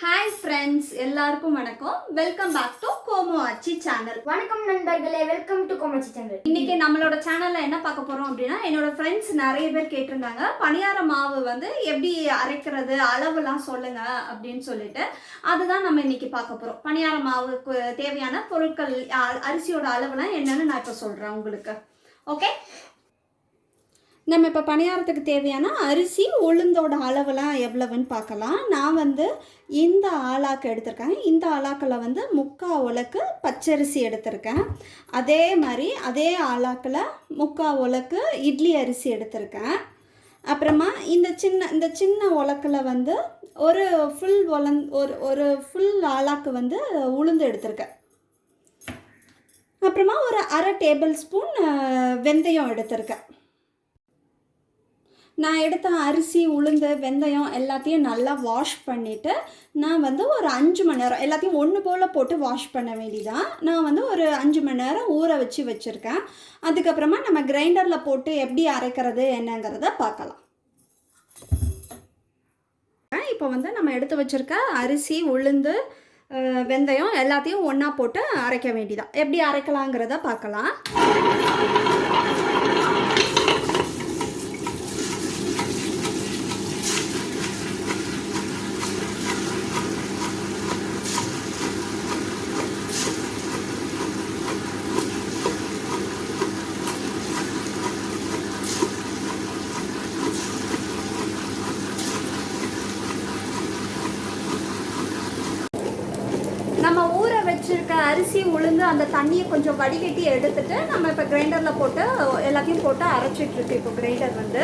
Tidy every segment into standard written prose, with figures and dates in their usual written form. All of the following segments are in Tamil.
ஹாய் ஃப்ரெண்ட்ஸ், எல்லாருக்கும் வணக்கம். வெல்கம் பேக் டு கோமோ அச்சி சேனல். வணக்கம் நண்பர்களே, வெல்கம் டு கோமோ அச்சி சேனல். இன்னைக்கு நம்மளோட சேனல்ல என்ன பார்க்க போறோம் அப்படின்னா, என்னோட ஃப்ரெண்ட்ஸ் நிறைய பேர் கேட்டிருந்தாங்க பணியார மாவு வந்து எப்படி அரைக்கிறது, அளவுலாம் சொல்லுங்க அப்படின்னு சொல்லிட்டு அதுதான் நம்ம இன்னைக்கு பார்க்க போறோம். பணியார மாவுக்கு தேவையான பொருட்கள், அரிசியோட அளவுலாம் என்னன்னு நான் இப்போ சொல்றேன் உங்களுக்கு. ஓகே, நம்ம இப்போ பணியாரத்துக்கு தேவையான அரிசி உளுந்தோட அளவெல்லாம் எவ்வளவுன்னு பார்க்கலாம். நான் வந்து இந்த ஆளாக்கு எடுத்திருக்கேன். இந்த ஆளாக்கில் வந்து 3/4 உலக்கு பச்சரிசி எடுத்திருக்கேன். அதே மாதிரி அதே ஆளாக்கில் 3/4 உலக்கு இட்லி அரிசி எடுத்திருக்கேன். அப்புறமா இந்த சின்ன உலக்கில் வந்து ஒரு ஒரு ஃபுல் ஆளாக்கு வந்து உளுந்து எடுத்திருக்கேன். அப்புறமா ஒரு 1/2 டேபிள் ஸ்பூன் வெந்தயம் எடுத்திருக்கேன். நான் எடுத்த அரிசி, உளுந்து, வெந்தயம் எல்லாத்தையும் நல்லா வாஷ் பண்ணிவிட்டு நான் வந்து ஒரு 5 மணி நேரம் எல்லாத்தையும் ஒன்று போல் போட்டு வாஷ் பண்ண வேண்டியதான். நான் வந்து ஒரு 5 மணி நேரம் ஊற வச்சுருக்கேன். அதுக்கப்புறமா நம்ம கிரைண்டரில் போட்டு எப்படி அரைக்கிறது என்னங்கிறத பார்க்கலாம். இப்போ வந்து நம்ம எடுத்து வச்சுருக்க அரிசி, உளுந்து, வெந்தயம் எல்லாத்தையும் ஒன்றா போட்டு அரைக்க வேண்டியதான். எப்படி அரைக்கலாங்கிறத பார்க்கலாம். நம்ம ஊற வச்சுருக்க அரிசி, உளுந்து அந்த தண்ணியை கொஞ்சம் வடிகட்டி எடுத்துட்டு நம்ம இப்போ கிரைண்டரில் போட்டு எல்லாத்தையும் போட்டு அரைச்சிட்ருக்கு. இப்போ கிரைண்டர் வந்து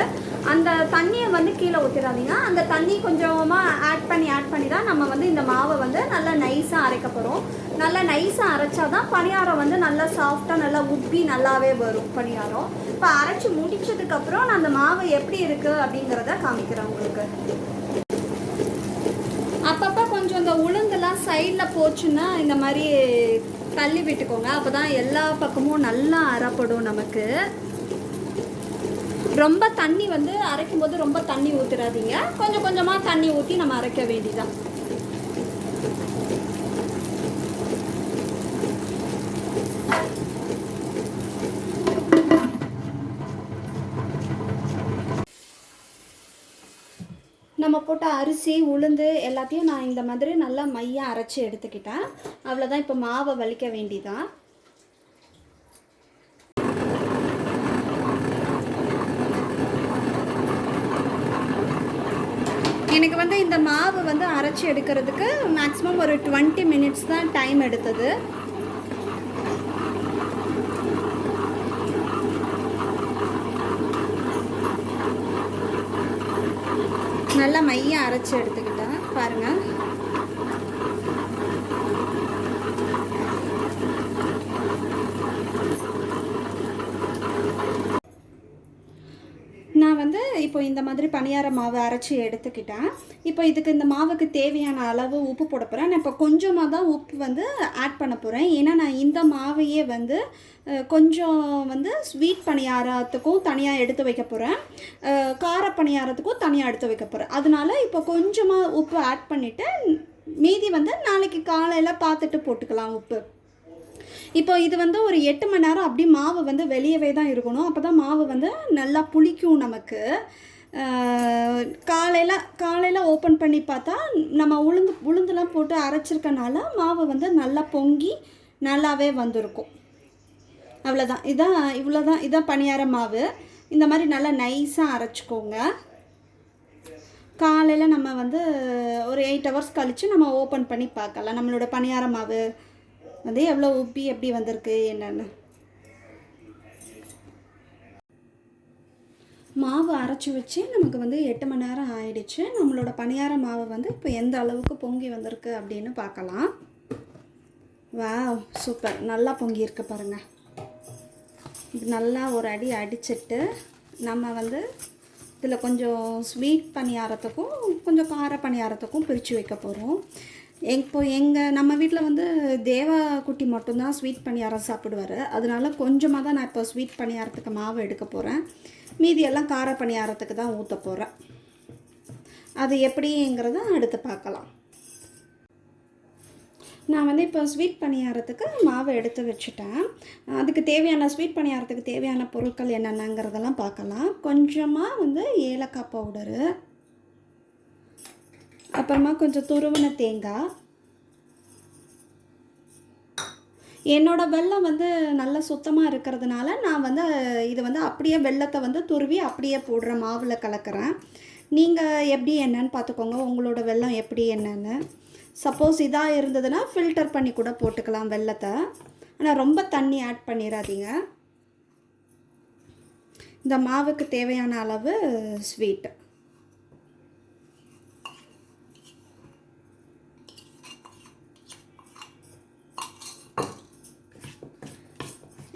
அந்த தண்ணியை வந்து கீழே ஊற்றிடாதீங்க. அந்த தண்ணி கொஞ்சமாக ஆட் பண்ணி தான் நம்ம வந்து இந்த மாவை வந்து நல்லா நைஸாக அரைக்க போகிறோம். நல்லா நைஸாக அரைச்சா தான் பணியாரம் வந்து நல்லா சாஃப்டாக நல்லா உப்பி நல்லாவே வரும் பணியாரம். இப்போ அரைச்சி முடிச்சதுக்கப்புறம் நான் அந்த மாவு எப்படி இருக்குது அப்படிங்கிறத காமிக்கிறேன் உங்களுக்கு. அப்பப்போ கொஞ்சம் இந்த உளுந்தெல்லாம் சைடில் போச்சுன்னா இந்த மாதிரி தள்ளி விட்டுக்கோங்க. அப்போ தான் எல்லா பக்கமும் நல்லா அரைப்படும் நமக்கு. ரொம்ப தண்ணி வந்து அரைக்கும் போது ரொம்ப தண்ணி ஊற்றிடாதீங்க. கொஞ்சம் கொஞ்சமாக தண்ணி ஊற்றி நம்ம அரைக்க வேண்டியதான். நம்ம போட்ட அரிசி, உளுந்து எல்லாத்தையும் நான் இந்த மாதிரி நல்லா மையாக அரைச்சி எடுத்துக்கிட்டேன். அவ்வளோதான். இப்போ மாவை வலிக்க வேண்டியதான். எனக்கு வந்து இந்த மாவு வந்து அரைச்சி எடுக்கிறதுக்கு மேக்ஸிமம் ஒரு 20 மினிட்ஸ் தான் டைம் எடுத்தது. நல்லா மையாக அரைச்சி எடுத்துக்கிட்டேன் பாருங்கள். நான் வந்து இப்போ இந்த மாதிரி பணியார மாவு அரைச்சி எடுத்துக்கிட்டேன். இப்போ இதுக்கு இந்த மாவுக்கு தேவையான அளவு உப்பு போட போகிறேன். நான் இப்போ கொஞ்சமாக தான் உப்பு வந்து ஆட் பண்ண போகிறேன். ஏன்னா நான் இந்த மாவையே வந்து கொஞ்சம் வந்து ஸ்வீட் பணியாரத்துக்கும் தனியாக எடுத்து வைக்க போகிறேன், கார பணியாரத்துக்கும் தனியாக எடுத்து வைக்க போகிறேன். அதனால இப்போ கொஞ்சமாக உப்பு ஆட் பண்ணிவிட்டு மீதி வந்து நாளைக்கு காலையில் பார்த்துட்டு போட்டுக்கலாம் உப்பு. இப்போ இது வந்து ஒரு 8 மணி நேரம் அப்படி மாவு வந்து வெளியவே தான் இருக்கணும். அப்போ தான் மாவு வந்து நல்லா புளிக்கும் நமக்கு. காலையில் ஓப்பன் பண்ணி பார்த்தா நம்ம உளுந்துலாம் போட்டு அரைச்சிருக்கனால மாவு வந்து நல்லா பொங்கி நல்லாவே வந்திருக்கும். அவ்வளோதான். இதான் பணியார மாவு. இந்த மாதிரி நல்லா நைஸாக அரைச்சிக்கோங்க. காலையில் நம்ம வந்து ஒரு 8 ஹவர்ஸ் கழித்து நம்ம ஓப்பன் பண்ணி பார்க்கலாம் நம்மளோட பணியார மாவு வந்து எவ்வளோ உப்பி எப்படி வந்திருக்கு என்னென்னு. மாவு அரைச்சி வச்சு நமக்கு வந்து 8 மணி நேரம் ஆயிடுச்சு. நம்மளோட பணியார மாவு வந்து இப்போ எந்த அளவுக்கு பொங்கி வந்திருக்கு அப்படின்னு பார்க்கலாம். வாவ், சூப்பர், நல்லா பொங்கியிருக்கு பாருங்கள். இது நல்லா ஒரு அடி அடிச்சிட்டு நம்ம வந்து இதில் கொஞ்சம் ஸ்வீட் பணியாரத்துக்கும் கொஞ்சம் கார பணியாரத்துக்கும் பிரித்து வைக்க போகிறோம். இப்போ நம்ம வீட்டில் வந்து தேவா குட்டி மட்டும்தான் ஸ்வீட் பணியாரம் சாப்பிடுவார். அதனால கொஞ்சமாக தான் நான் இப்போ ஸ்வீட் பணியாரத்துக்கு மாவு எடுக்க போகிறேன். மீதியெல்லாம் கார பணியாரத்துக்கு தான் ஊற்ற போகிறேன். அது எப்படிங்கிறத அடுத்து பார்க்கலாம். நான் வந்து இப்போ ஸ்வீட் பணியாரத்துக்கு மாவு எடுத்து வச்சுட்டேன். அதுக்கு தேவையான ஸ்வீட் பணியாரத்துக்கு தேவையான பொருட்கள் என்னென்னங்கிறதெல்லாம் பார்க்கலாம். கொஞ்சமாக வந்து ஏலக்காய் பவுடரு, அப்புறமா கொஞ்சம் துருவின தேங்காய். என்னோடய வெல்லம் வந்து நல்லா சுத்தமாக இருக்கிறதுனால நான் வந்து இது வந்து அப்படியே வெல்லத்தை வந்து துருவி அப்படியே போடுற மாவில் கலக்கிறேன். நீங்கள் எப்படி என்னன்னு பார்த்துக்கோங்க, உங்களோட வெல்லம் எப்படி என்னன்னு. சப்போஸ் இதாக இருந்ததுன்னா ஃபில்டர் பண்ணி கூட போட்டுக்கலாம் வெல்லத்தை. ஆனால் ரொம்ப தண்ணி ஆட் பண்ணிடாதீங்க. இந்த மாவுக்கு தேவையான அளவு ஸ்வீட்.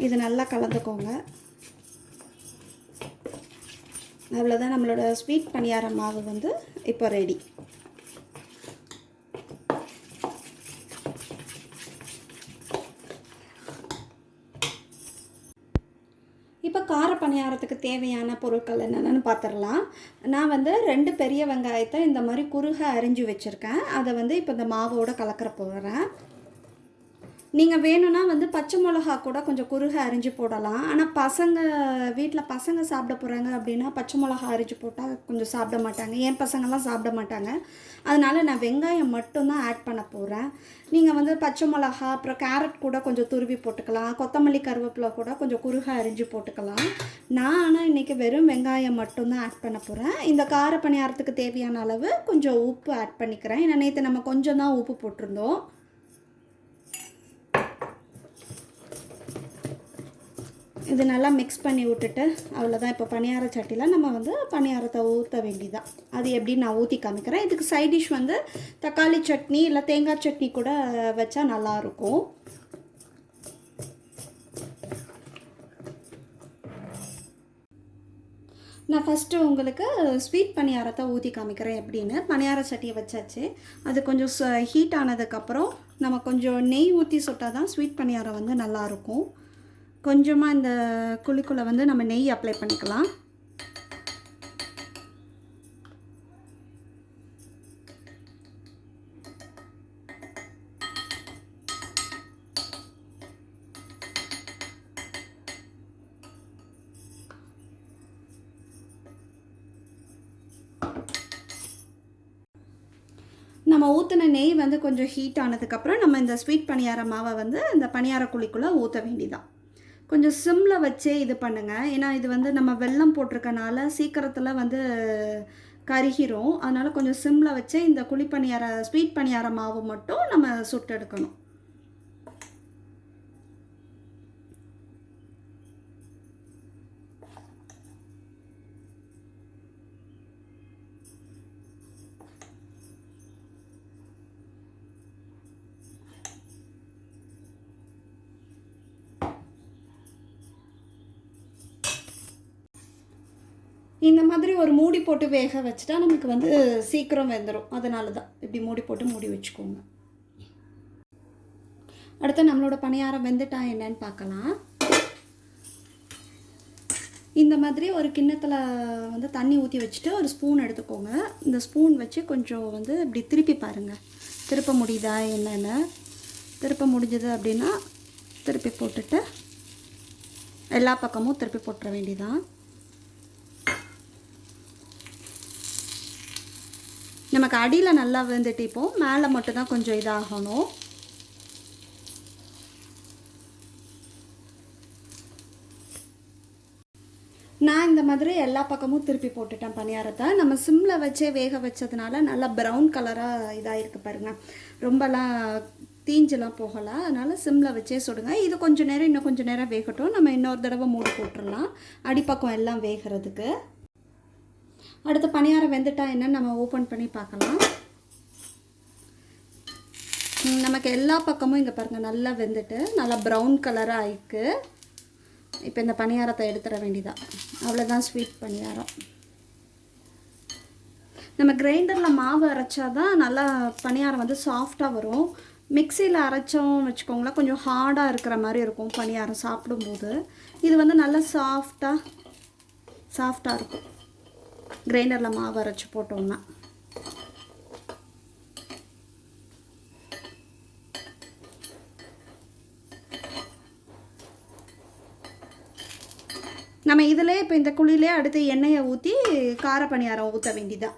இது நல்லா கலந்துக்கோங்க. அவ்வளோதான், நம்மளோட ஸ்வீட் பணியார மாவு வந்து இப்போ ரெடி. இப்போ கார பணியாரத்துக்கு தேவையான பொருட்கள் என்னென்னு பார்த்துடலாம். நான் வந்து 2 பெரிய வெங்காயத்தை இந்த மாதிரி குறுக அரிஞ்சு வச்சுருக்கேன். அதை வந்து இப்போ இந்த மாவோடு கலக்கிற போகிறேன். நீங்கள் வேணும்னா வந்து பச்சை மிளகா கூட கொஞ்சம் குறுக அரிஞ்சு போடலாம். ஆனால் வீட்டில் பசங்க சாப்பிட போகிறாங்க அப்படின்னா பச்சை மிளகா அரிஞ்சு போட்டால் கொஞ்சம் சாப்பிட மாட்டாங்க. என் பசங்கள்லாம் சாப்பிட மாட்டாங்க. அதனால் நான் வெங்காயம் மட்டும்தான் ஆட் பண்ண போகிறேன். நீங்கள் வந்து பச்சை மிளகா அப்புறம் கேரட் கூட கொஞ்சம் துருவி போட்டுக்கலாம். கொத்தமல்லி கருவேப்பிலை கூட கொஞ்சம் குறுக அரிஞ்சு போட்டுக்கலாம். நான் ஆனால் இன்றைக்கி வெறும் வெங்காயம் மட்டும்தான் ஆட் பண்ண போகிறேன். இந்த கார பணியாரத்துக்கு தேவையான அளவு கொஞ்சம் உப்பு ஆட் பண்ணிக்கிறேன். ஏன்னா நேற்று நம்ம கொஞ்சம் தான் உப்பு போட்டிருந்தோம். இது நல்லா மிக்ஸ் பண்ணி விட்டுட்டு அவ்வளோதான். இப்போ பணியார சட்டியில் நம்ம வந்து பணியாரத்தை ஊற்ற வேண்டியதான். அது எப்படி நான் ஊற்றி காமிக்கிறேன். இதுக்கு சைட் டிஷ் வந்து தக்காளி சட்னி இல்லை தேங்காய் சட்னி கூட வச்சா நல்லாயிருக்கும். நான் ஃபஸ்ட்டு உங்களுக்கு ஸ்வீட் பணியாரத்தை ஊற்றி காமிக்கிறேன் எப்படின்னு. பணியார சட்டியை வச்சாச்சு. அது கொஞ்சம் ஹீட் ஆனதுக்கப்புறம் நம்ம கொஞ்சம் நெய் ஊற்றி சுட்டால் தான் ஸ்வீட் பணியாரம் வந்து நல்லாயிருக்கும். கொஞ்சமாக இந்த குழிக்குள்ளே வந்து நம்ம நெய் அப்ளை பண்ணிக்கலாம். நம்ம ஊற்றின நெய் வந்து கொஞ்சம் ஹீட் ஆனதுக்கப்புறம் நம்ம இந்த ஸ்வீட் பணியார மாவை வந்து இந்த பணியார குழிக்குள்ளே ஊற்ற வேண்டியதான். கொஞ்சம் சிம்மில் வச்சே இது பண்ணுங்கள். ஏன்னா இது வந்து நம்ம வெல்லம் போட்டிருக்கனால சீக்கிரத்தில் வந்து கருகிரும். அதனால் கொஞ்சம் சிம்மில் வச்சே இந்த ஸ்வீட் பணியார மாவு மட்டும் நம்ம சுட்டு எடுக்கணும். இந்த மாதிரி ஒரு மூடி போட்டு வேக வச்சுட்டா நமக்கு வந்து சீக்கிரம் வெந்துடும். அதனால தான் இப்படி மூடி போட்டு மூடி வச்சுக்கோங்க. அடுத்து நம்மளோட பணியாரம் வெந்துட்டா என்னன்னு பார்க்கலாம். இந்த மாதிரி ஒரு கிண்ணத்தில் வந்து தண்ணி ஊற்றி வச்சுட்டு ஒரு ஸ்பூன் எடுத்துக்கோங்க. இந்த ஸ்பூன் வச்சு கொஞ்சம் வந்து இப்படி திருப்பி பாருங்கள், திருப்ப முடியுதா என்னென்னு. திருப்ப முடிஞ்சது அப்படின்னா திருப்பி போட்டுட்டு எல்லா பக்கமும் திருப்பி போட்டுற வேண்டியதான். நமக்கு அடியில் நல்லா வெந்துட்டு இப்போது மேலே மட்டும்தான் கொஞ்சம் இதாகணும். நான் இந்த மாதிரி எல்லா பக்கமும் திருப்பி போட்டுட்டேன் பணியாரத்தை. நம்ம சிம்மில் வச்சே வேக வச்சதுனால நல்லா ப்ரௌன் கலராக இதாகிருக்கு பாருங்கள். ரொம்பலாம் தீஞ்செலாம் போகலை. அதனால் சிம்மில் வச்சே சுடுங்க. இது கொஞ்சம் நேரம் இன்னும் கொஞ்சம் நேரம் வேகட்டும். நம்ம இன்னொரு தடவை மூடி போட்டுடலாம் அடிப்பக்கம் எல்லாம் வேகிறதுக்கு. அடுத்து பணியாரம் வெந்துட்டா என்னன்னு நம்ம ஓப்பன் பண்ணி பார்க்கலாம். நமக்கு எல்லா பக்கமும் இங்கே பாருங்கள் நல்லா வெந்துட்டு நல்லா ப்ரௌன் கலராக ஆயிருக்கு. இப்போ இந்த பணியாரத்தை எடுத்துட வேண்டியதான். அவ்வளோதான் ஸ்வீட் பணியாரம். நம்ம கிரைண்டரில் மாவு அரைச்சா தான் நல்லா பணியாரம் வந்து சாஃப்டாக வரும். மிக்சியில் அரைச்சோம்னு வச்சுக்கோங்களேன் கொஞ்சம் ஹார்டாக இருக்கிற மாதிரி இருக்கும் பணியாரம் சாப்பிடும்போது. இது வந்து நல்லா சாஃப்டாக இருக்கும் கிரைண்டரில் மாவு அரைச்சி போட்டோம்னா. நம்ம இதிலே இப்போ இந்த குழியிலே அடுத்து எண்ணெயை ஊற்றி கார பணியாரம் ஊற்ற வேண்டியதான்.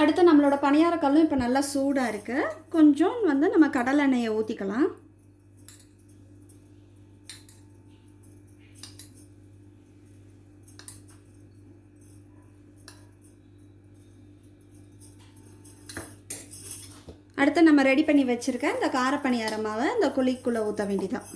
அடுத்து நம்மளோட பணியாரக்கல்லும் இப்போ நல்லா சூடாக இருக்குது. கொஞ்சம் வந்து நம்ம கடலை எண்ணெயை ஊற்றிக்கலாம். அடுத்து நம்ம ரெடி பண்ணி வச்சுருக்க இந்த கார பணியார மாவை இந்த குழிக்குள்ளே ஊற்ற வேண்டியதான்.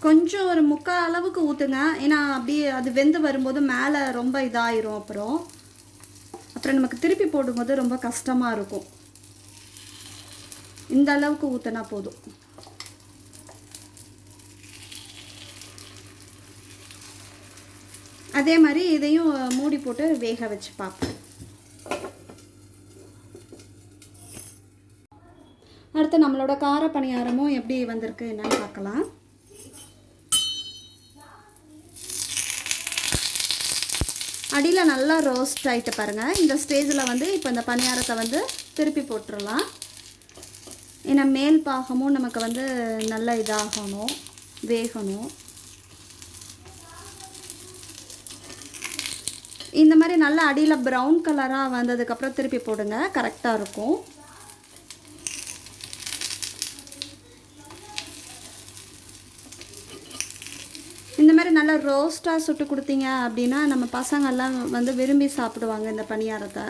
கொஞ்சம் ஒரு முக்கால் அளவுக்கு ஊற்றுங்க. ஏன்னா அப்படியே அது வெந்து வரும்போது மேலே ரொம்ப இதாயிரும். அப்புறம் நமக்கு திருப்பி போடும்போது ரொம்ப கஷ்டமாக இருக்கும். இந்த அளவுக்கு ஊற்றினா போதும். அதே மாதிரி இதையும் மூடி போட்டு வேக வச்சு பார்ப்போம். அடுத்து நம்மளோட கார பணியாரமும் எப்படி வந்திருக்கு என்னன்னு பார்க்கலாம். அடியில் நல்லா ரோஸ்ட் ஆகிட்டு பாருங்கள். இந்த ஸ்டேஜில் வந்து இப்போ இந்த பணியாரத்தை வந்து திருப்பி போட்டுடலாம். ஏன்னா மேல் பாகமும் நமக்கு வந்து நல்லா இதாகணும், வேகணும். இந்த மாதிரி நல்லா அடியில் ப்ரௌன் கலராக வந்ததுக்கப்புறம் திருப்பி போடுங்க, கரெக்டாக இருக்கும். இந்த மாதிரி நல்லா ரோஸ்ட்டாக சுட்டு கொடுத்தீங்க அப்படின்னா நம்ம பசங்கள்லாம் வந்து விரும்பி சாப்பிடுவாங்க இந்த பணியாரத்தை.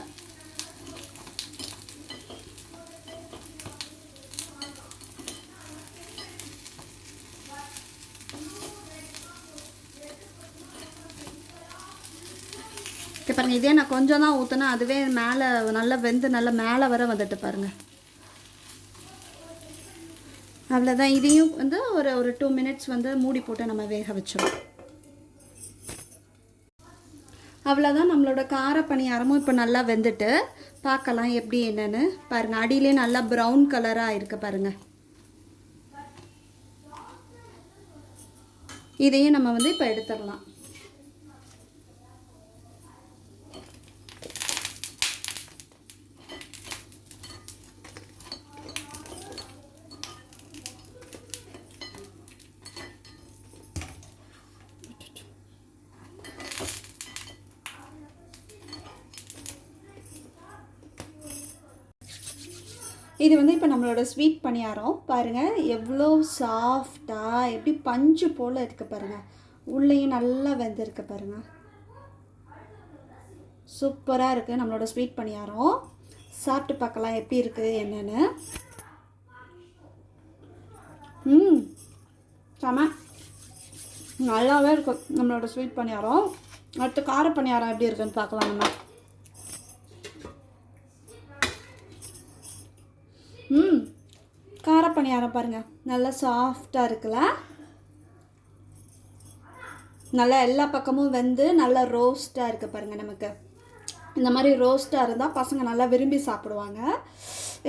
பாருங்கள், இதே நான் கொஞ்சம் தான் ஊற்றினா அதுவே மேலே நல்லா வெந்து நல்லா மேலே வர வந்துட்டு பாருங்கள். அவ்வளோதான். இதையும் வந்து ஒரு 2 மினிட்ஸ் வந்து மூடி போட்டு நம்ம வேக வச்சிடும். அவ்வளோதான். நம்மளோட கார பணியாரமும் இப்போ நல்லா வெந்துட்டு பார்க்கலாம் எப்படி என்னன்னு பாருங்கள். அடியிலே நல்லா ப்ரௌன் கலராக இருக்குது பாருங்கள். இதையும் நம்ம வந்து இப்போ எடுத்துடலாம். இது வந்து இப்போ நம்மளோட ஸ்வீட் பணியாரம் பாருங்கள், எவ்வளோ சாஃப்டாக எப்படி பஞ்சு போல் இருக்குது பாருங்கள். உள்ளேயும் நல்லா வெந்திருக்கு பாருங்கள். சூப்பராக இருக்குது நம்மளோட ஸ்வீட் பணியாரம். சாப்பிட்டு பார்க்கலாம் எப்படி இருக்குது என்னென்னு. செம நல்லாவே இருக்கும் நம்மளோட ஸ்வீட் பணியாரம். அடுத்து கார பணியாரம் எப்படி இருக்குன்னு பார்க்கலாம் நம்ம. கார பணியாரம் பாருங்கள், நல்லா சாஃப்டாக இருக்குல்ல. நல்லா எல்லா பக்கமும் வெந்து நல்லா ரோஸ்ட்டாக இருக்குது பாருங்கள். நமக்கு இந்த மாதிரி ரோஸ்ட்டாக இருந்தால் பசங்க நல்லா விரும்பி சாப்பிடுவாங்க.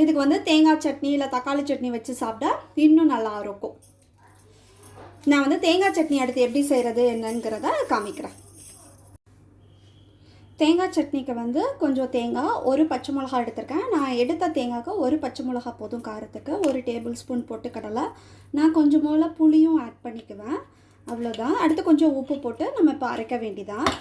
இதுக்கு வந்து தேங்காய் சட்னி இல்லை தக்காளி சட்னி வச்சு சாப்பிட்டா இன்னும் நல்லா இருக்கும். நான் வந்து தேங்காய் சட்னி அடுத்து எப்படி செய்கிறது என்னங்கிறத காமிக்கிறேன். தேங்காய் சட்னிக்கு வந்து கொஞ்சம் தேங்காய், ஒரு பச்சை மிளகா எடுத்திருக்கேன். நான் எடுத்த தேங்காய்க்கு ஒரு பச்சை மிளகா போதும் காரத்துக்கு. 1 டேபிள் ஸ்பூன் போட்டு கடலை. நான் கொஞ்சம் போல் புளியும் ஆட் பண்ணிக்குவேன். அவ்வளோதான். அடுத்து கொஞ்சம் உப்பு போட்டு நம்ம இப்போ அரைக்க வேண்டியதான்.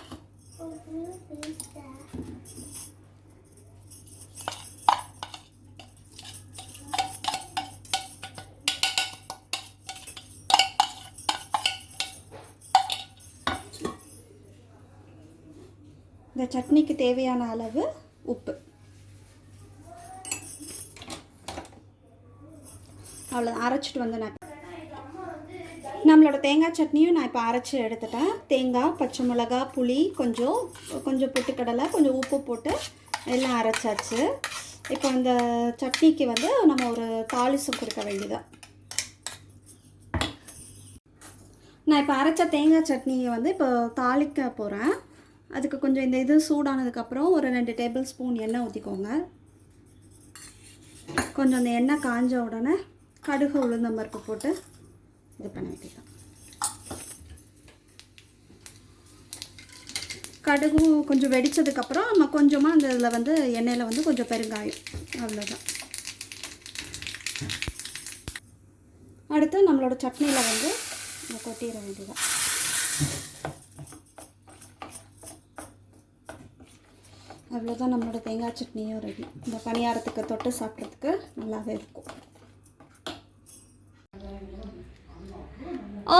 இந்த சட்னிக்கு தேவையான அளவு உப்பு. அவ்வளோதான். அரைச்சிட்டு வந்து நம்மளோட தேங்காய் சட்னியும் நான் இப்போ அரைச்சி எடுத்துட்டேன். தேங்காய், பச்சை மிளகா, புளி, கொஞ்சம் பொட்டுக்கடலை, கொஞ்சம் உப்பு போட்டு எல்லாம் அரைச்சாச்சு. இப்போ இந்த சட்னிக்கு வந்து நம்ம ஒரு தாளிசம் கொடுக்க வேண்டியதான். நான் இப்போ அரைச்ச தேங்காய் சட்னியை வந்து இப்போ தாளிக்க போகிறேன். அதுக்கு கொஞ்சம் இந்த இது சூடானதுக்கப்புறம் ஒரு 2 டேபிள் ஸ்பூன் எண்ணெய் ஊற்றிக்கோங்க. கொஞ்சம் அந்த எண்ணெய் காஞ்ச உடனே கடுகு, உளுந்தம் பருப்பு போட்டு இது பண்ண வேண்டியதான். கடுகும் கொஞ்சம் வெடித்ததுக்கப்புறம் நம்ம கொஞ்சமாக அந்த இதில் வந்து எண்ணெயில் வந்து கொஞ்சம் பெருங்காயம், அவ்வளோதான். அடுத்து நம்மளோட சட்னியில் வந்து இதை கொட்டிட வேண்டியதான். அவ்வளோதான், நம்மளோட தேங்காய் சட்னியும் ரெடி. இந்த பணியாரத்துக்கு தொட்டு சாப்பிட்றதுக்கு நல்லாவே இருக்கும்.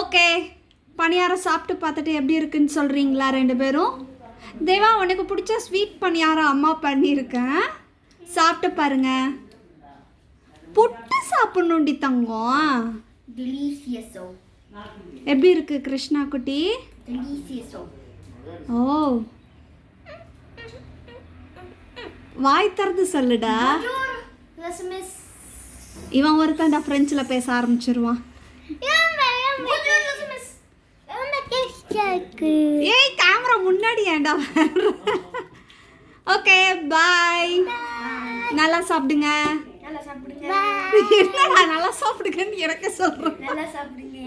ஓகே, பணியாரம் சாப்பிட்டு பார்த்துட்டு எப்படி இருக்குன்னு சொல்கிறீங்களா 2 பேரும்? தேவா, உனக்கு பிடிச்ச ஸ்வீட் பணியாரம் அம்மா பண்ணியிருக்கேன், சாப்பிட்டு பாருங்க. புட்டு சாப்பிட்ணுண்டி தங்கம். டெலிஷியஸோ. எப்படி இருக்கு கிருஷ்ணா குட்டி? டெலிஷியஸோ. ஓ, வாய் திறந்து சொல்லுடா. ரசமிஸ். இவன் ஒருத்தன்டா ஃப்ரெஞ்சில் பேச ஆரம்பிச்சிருவான். ஏய், கேமரா முன்னாடி ஏன்டா? ஓகே, பாய். நல்லா சாப்பிடுங்க. நல்லா சாப்பிடுங்க. என்னடா நல்லா சாப்பிடுங்கன்னு எனக்கு சொல்கிறேன். நல்லா சாப்பிடுங்க.